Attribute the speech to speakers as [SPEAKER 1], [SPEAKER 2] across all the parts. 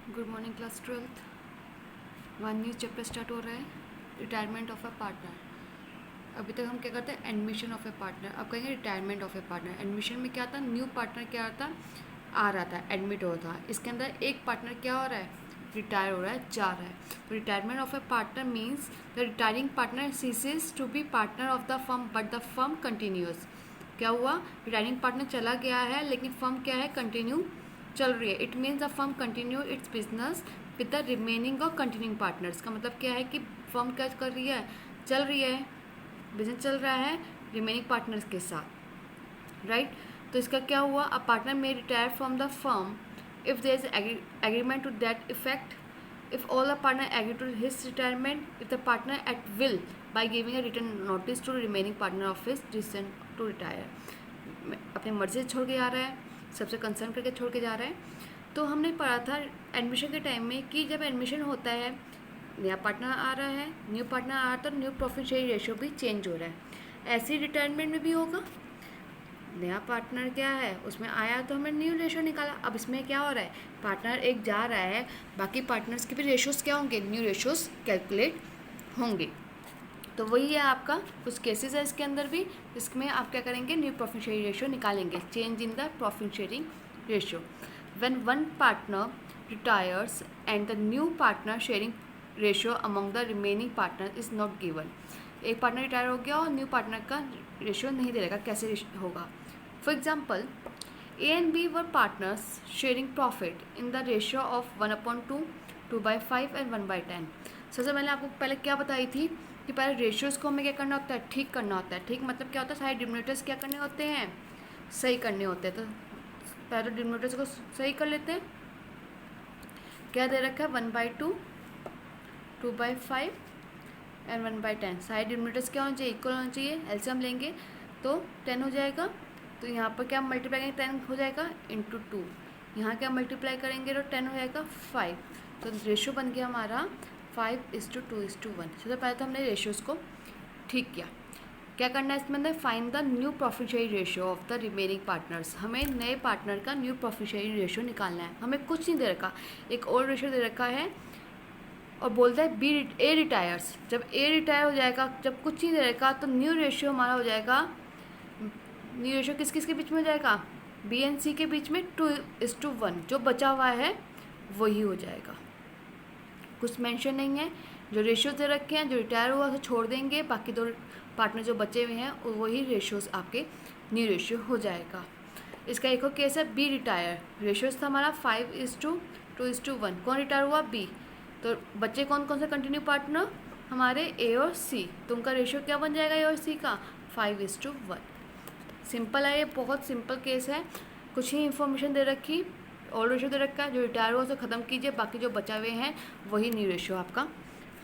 [SPEAKER 1] Good morning class 12th। One new chapter start हो रहा है, रिटायरमेंट ऑफ ए पार्टनर। अभी तक हम क्या करते हैं, एडमिशन ऑफ ए पार्टनर। अब कहेंगे retirement of a partner. Admission में क्या था, न्यू पार्टनर क्या था, आ रहा था, एडमिट हो रहा था। इसके अंदर एक पार्टनर क्या हो रहा है, रिटायर हो रहा है, जा रहा है। तो retirement of a partner means the retiring partner ceases to be partner of the firm but the firm continuous. क्या हुआ, रिटायरिंग पार्टनर चला गया है लेकिन फर्म क्या है, कंटिन्यू चल रही है। It means the firm continue its business with the remaining और कंटिन्यूइंग पार्टनर्स। का मतलब क्या है कि फर्म क्या कर रही है, चल रही है, बिजनेस चल रहा है रिमेनिंग पार्टनर्स के साथ, राइट। तो इसका क्या हुआ, a partner may retire from the firm if there is agreement to that effect, if all the partner agree to his retirement, if the partner at will by giving a written notice to remaining partner of his decision to retire। अपनी मर्जी से छोड़ के जा रहा है, सबसे concern करके छोड़ के जा रहा है। तो हमने पढ़ा था एडमिशन के टाइम में कि जब एडमिशन होता है, नया पार्टनर आ रहा है, न्यू पार्टनर आ रहा है, तो न्यू प्रॉफिट शेयर रेशियो भी चेंज हो रहा है। ऐसे ही रिटायरमेंट में भी होगा, नया पार्टनर क्या है उसमें आया तो हमने न्यू रेशियो निकाला। अब इसमें क्या हो रहा है, पार्टनर एक जा रहा है, बाकी पार्टनर्स के भी रेशियोज क्या होंगे, न्यू रेशियोज कैलकुलेट होंगे। तो वही है आपका, कुछ केसेस है इसके अंदर भी, इसमें आप क्या करेंगे, न्यू प्रॉफिट शेयरिंग रेशियो निकालेंगे, change in the profit sharing ratio. When one partner retires and the new partner sharing ratio among the remaining partner is not given. एक पार्टनर रिटायर हो गया और न्यू पार्टनर का ratio नहीं दे रहेगा, कैसे होगा। For example, A and B were partners sharing profit in the ratio of 1/2, 2/5 and 1/10। सबसे मैंने आपको पहले क्या बताई थी कि पहले रेशियोज़ को हमें क्या करना होता है, ठीक करना होता है। ठीक मतलब क्या होता है, सारे डिनोमिनेटर्स क्या करने होते हैं, सही करने होते हैं। तो पहले डिनोमिनेटर्स को सही कर लेते हैं। क्या दे रखा है, 1/2, 2/5 एंड 1/10। सारे डिनोमिनेटर्स क्या होना चाहिए, इक्वल होना चाहिए। एलसीएम लेंगे तो 10 हो जाएगा। तो यहाँ पर क्या मल्टीप्लाई करेंगे, 10 हो जाएगा इंटू 2। यहाँ क्या मल्टीप्लाई करेंगे तो 10 हो जाएगा 5। तो रेशियो बन गया हमारा 5:2:1। सबसे पहले तो हमने रेशियोज़ को ठीक किया। क्या करना है इसमें अंदर, find the new profit sharing ratio of the remaining partners. हमें नए पार्टनर का न्यू प्रॉफिट शेयरिंग रेशियो निकालना है। हमें कुछ नहीं दे रखा, एक और रेशियो दे रखा है और बोलता है बी ए रिटायर्स। जब ए रिटायर हो जाएगा, जब कुछ नहीं दे रखा, तो न्यू रेशियो हमारा हो जाएगा, न्यू रेशियो किस किस के बीच में हो जाएगा, बी एंड सी के बीच में 2:1। जो बचा हुआ है वही हो जाएगा, कुछ मेंशन नहीं है। जो रेशियो दे रखे हैं, जो रिटायर हुआ उसे छोड़ देंगे, बाकी दो पार्टनर जो बचे हुए हैं वही रेशियोज आपके न्यू रेशियो हो जाएगा। इसका एक और केस है बी रिटायर। रेशियोज था हमारा 5:2:1। कौन रिटायर हुआ, बी। तो बच्चे कौन कौन से कंटिन्यू पार्टनर, हमारे ए और सी। तो उनका रेशियो क्या बन जाएगा, ए और सी का 5:1। सिंपल है ये, बहुत सिंपल केस है। कुछ ही इन्फॉर्मेशन दे रखी, ओल्ड रेशियो दे रखा है, जो रिटायर हुआ उसे ख़त्म कीजिए, बाकी जो बचा हुए हैं वही न्यू रेशियो आपका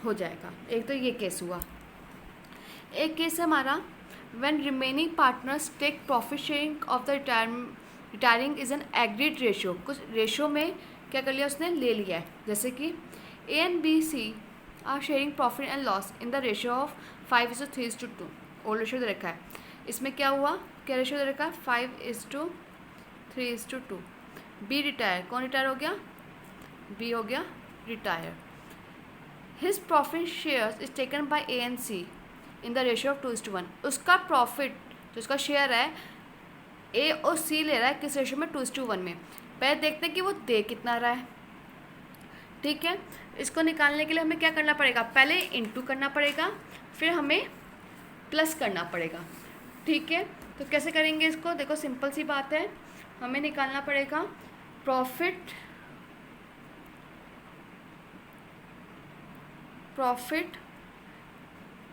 [SPEAKER 1] हो जाएगा। एक तो ये केस हुआ। एक केस है हमारा when remaining partners take profit sharing of the retiring is an agreed ratio. कुछ रेशियो में क्या कर लिया उसने, ले लिया है। जैसे कि A and B C are sharing profit and loss in the ratio of 5:3:2। Old ratio दे रखा है। इसमें क्या हुआ, क्या रेशियो दे रखा है, 5:3:2। बी रिटायर, कौन रिटायर हो गया, बी हो गया retire. His profit share is taken by A and C in the ratio of 2:1। उसका प्रॉफिट जो उसका शेयर है, ए और सी ले रहा है किस रेशियो में, 2:1 में। पहले देखते हैं कि वो दे कितना रहा है। ठीक है, इसको निकालने के लिए हमें क्या करना पड़ेगा, पहले इंटू करना पड़ेगा, फिर हमें प्लस करना पड़ेगा। ठीक है, तो कैसे करेंगे इसको, देखो सिंपल सी बात है। हमें निकालना पड़ेगा प्रॉफिट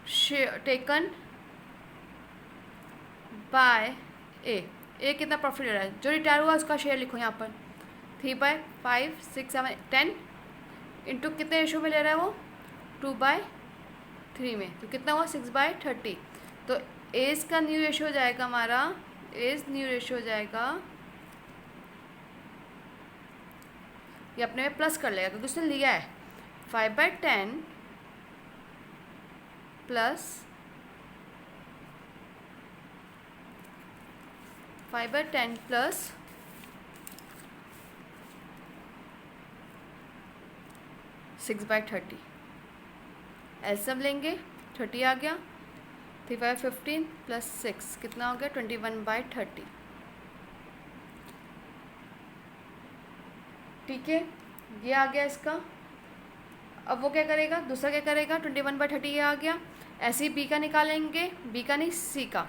[SPEAKER 1] शेयर टेकन बाय ए कितना प्रॉफिट ले रहा है, जो रिटायर हुआ उसका शेयर लिखो यहाँ पर, 3/5, 6, 7, 10 इंटू कितने रेशो में ले रहा है वो, 2/3 में। तो कितना हुआ, 6/30। तो एज का न्यू रेशियो हो जाएगा हमारा, एज न्यू रेशियो हो जाएगा, ये अपने में प्लस कर लेगा क्योंकि उसने लिया है 5/10 प्लस 5/10 प्लस 6/30। एलसीएम लेंगे, 30 आ गया, 3 5 15 प्लस 6 कितना हो गया, 21/30। ठीक है, ये आ गया इसका। अब वो क्या करेगा, दूसरा क्या करेगा, 21/30 ये आ गया। ऐसे ही बी का निकालेंगे, बी का नहीं सी का,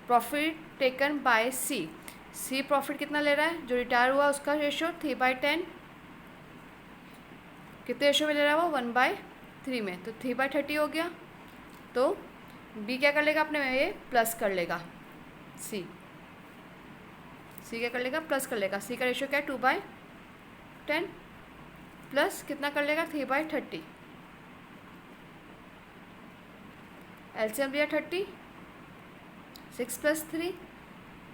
[SPEAKER 1] profit taken by C. C profit कितना ले रहा है, जो रिटायर हुआ उसका रेशो 3/10, कितने रेशो में ले रहा है वो, 1/3 में, तो 3/30 हो गया। तो बी क्या कर लेगा अपने में, ये प्लस कर लेगा, सी क्या कर लेगा, प्लस कर लेगा। सी का रेशो क्या है, 2/10 प्लस कितना कर लेगा, 3/30। एलसीएम लिया 30, 6 + 3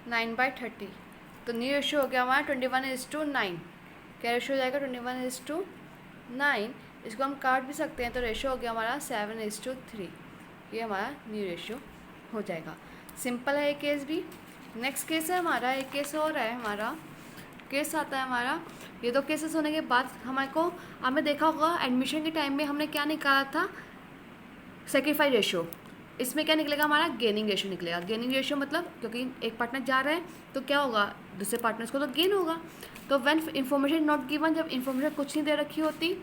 [SPEAKER 1] 9/30। तो न्यू रेशो हो गया हमारा 21:9। क्या रेशो हो जाएगा, 21:9। इसको हम काट भी सकते हैं, तो रेशो हो गया हमारा 7:3। ये हमारा न्यू रेशो हो जाएगा। सिंपल है ये केस भी। नेक्स्ट केस है हमारा, एक केस और है हमारा, केस आता है हमारा। ये दो केसेस होने के बाद हमें देखा होगा एडमिशन के टाइम में हमने क्या निकाला था, सेक्रीफाइस रेशो। इसमें क्या निकलेगा हमारा, गेनिंग रेशो निकलेगा। गेनिंग रेशो मतलब क्योंकि एक पार्टनर जा रहा है तो क्या होगा, दूसरे पार्टनर्स को तो गेन होगा। तो व्हेन इन्फॉर्मेशन नॉट गिवन, जब इन्फॉर्मेशन कुछ नहीं दे रखी होती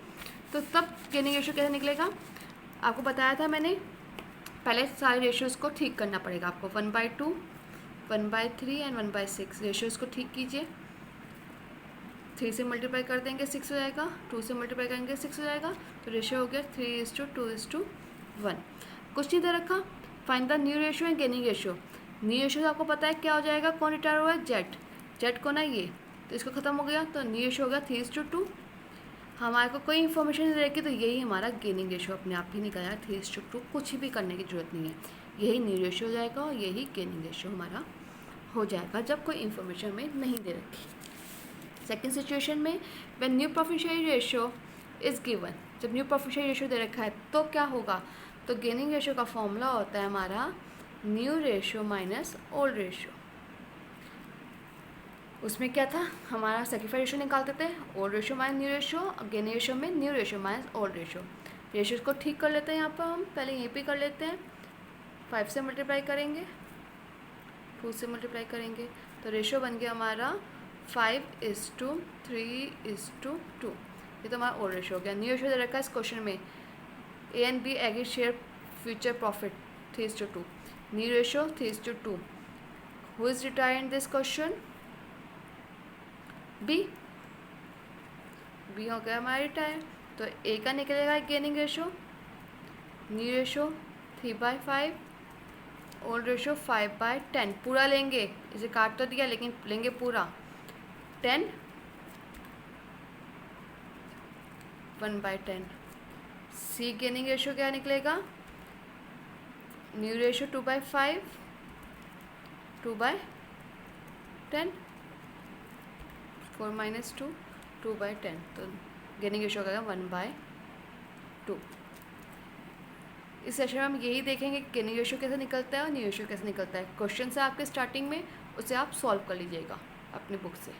[SPEAKER 1] तो तब गेनिंग रेशो कैसे निकलेगा, आपको बताया था मैंने। पहले सारे रेशियोज़ को ठीक करना पड़ेगा आपको, 1/2, 1/3 एंड 1/6 रेशियोज़ को ठीक कीजिए। 3 से मल्टीप्लाई कर देंगे 6 हो जाएगा, 2 से मल्टीप्लाई करेंगे 6 हो जाएगा, तो रेशियो हो गया 3:2:1। कुछ नहीं दे रखा, find the new ratio and gaining ratio. New ratio आपको पता है क्या हो जाएगा, कौन रिटायर हुआ है, जेड को ना ये, तो इसको ख़त्म हो गया, तो न्यू रेशियो हो गया 3:2। हमारे को कोई इन्फॉर्मेशन नहीं रहेगी, तो यही हमारा गेनिंग रेशियो अपने आप ही निकला 3:2। कुछ भी करने की जरूरत नहीं है, यही न्यू रेशियो हो जाएगा और यही गेनिंग रेशियो हमारा हो जाएगा जब कोई इन्फॉर्मेशन में नहीं दे रखी। सेकेंड सिचुएशन में when new profit sharing ratio is given, जब न्यू प्रॉफिट शेयरिंग रेशियो दे रखा है तो क्या होगा, तो गेनिंग रेशियो का फॉर्मूला होता है हमारा new ratio minus old ratio. उसमें क्या था, हमारा सेक्रीफाइस रेशियो निकालते थे, old ratio minus new ratio, gaining ratio में new ratio minus old ratio. Ratios को ठीक कर लेते हैं यहाँ पर हम, पहले यहीं पे कर लेते हैं। 5 से मल्टीप्लाई करेंगे, 2 से मल्टीप्लाई करेंगे, तो रेशियो बन गया हमारा 5:3:2। ये तो हमारा ओल्ड रेशियो हो गया। न्यू रेशियो दे रखा है इस क्वेश्चन में, A and B agreed share future profit 3:2, new ratio 3:2। Who is retire in this question, B हो गया हमारा रिटायर। तो ए का निकलेगा gaining ratio, new ratio 3/5, old ratio 5/10। पूरा लेंगे, इसे काट तो दिया लेकिन लेंगे पूरा, 10 1/10। सी गेनिंग रेशियो क्या निकलेगा, न्यू रेशियो 2/5, 2/10, 4 - 2, 2/10, तो गेनिंग रेशियो का 1/2। इस सेशन में हम यही देखेंगे कि गेनिंग रेशियो कैसे निकलता है और न्यू रेशियो कैसे निकलता है। क्वेश्चन है आपके स्टार्टिंग में, उसे आप सॉल्व कर लीजिएगा अपनी बुक से।